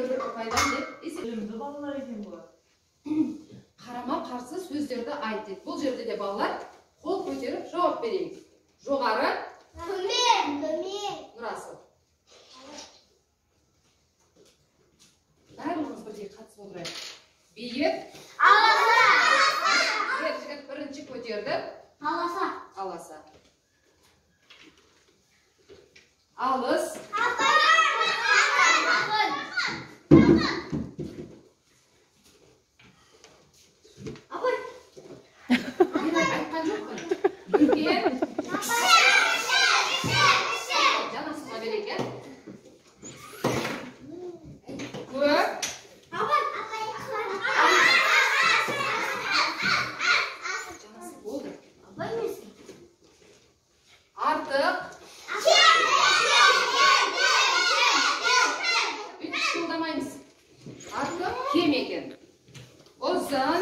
bir apaydan deb Bilimli balalar ekan bu. Qarama qarshi so'zlarni aytdi. Bu yerda de balalar qo'l ko'tarib javob bering. Jo'g'ari Domin. Nurasıl. Bәріміз бірдей қатысып отырайық. Бейіп. Аласа. Ер жігіт бірінші көтерді. Аласа. Аласа. Алыс. Мен айтқан жоқпын. Үлкен. Жанасына береке. Көп. Жанасы болды. Артық. Бүйтіп шылдамаймыз. Артық кем екен. Ұзын.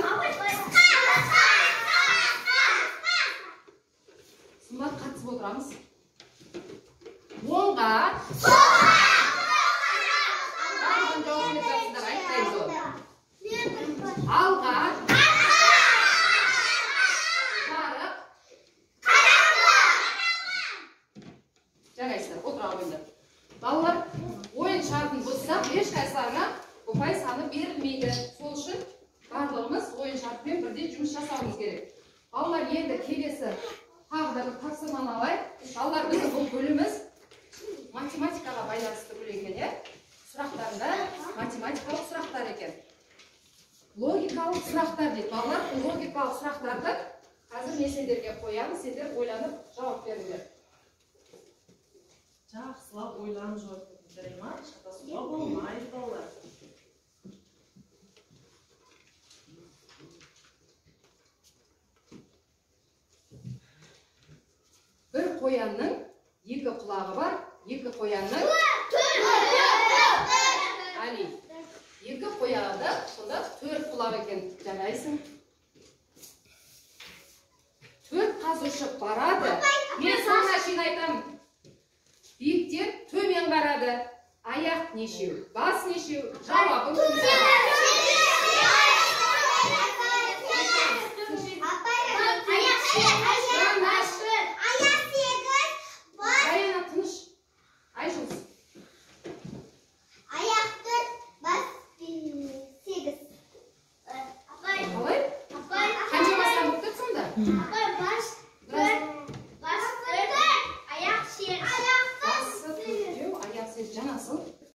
Сымбат қатысып отырамыз. Оңға. Барлығын жауап беріп жатсыздар, айтпаймыз ол. Алға. Жарық. Жарайсыздар, отыра қойыңдар. Балалар, ойын шартын бұзсақ, ешқайсыларына ұпай саны берілмейді. Сол үшін барлығымыз ойын шартымен бірдей жұмыс жасауымыз керек. Балалар, енді келесі тағдырды тапсырманы алайық. Балалар, біздің бұл бөліміміз математикаға байланысты бөлім екен, сұрақтарында математикалық сұрақтар екен. Логикалық сұрақтар дейді. Балалар, логикалық сұрақтарды қазір мен сендерге қоямын, сендер ойланып жауап беріңдер. Жақсылап ойланып жауап беріңдер, ма? Шатасуға болмайды балалар. Bir қоянның екі құлағы бар, екі қоянның Али. Екі қояғында сонда 4 құлақ екен, жарайсың. 4 қаз ұшып барады. Мен саған шейін айтамын. Биіктен төмен қарады. Аяқ нешеу, бас нешеу, жауабын Аяна тыныш. Айжұлыс. Аяқ 4, бас 8. Қалай? Қанша бастан бұқтырсың да?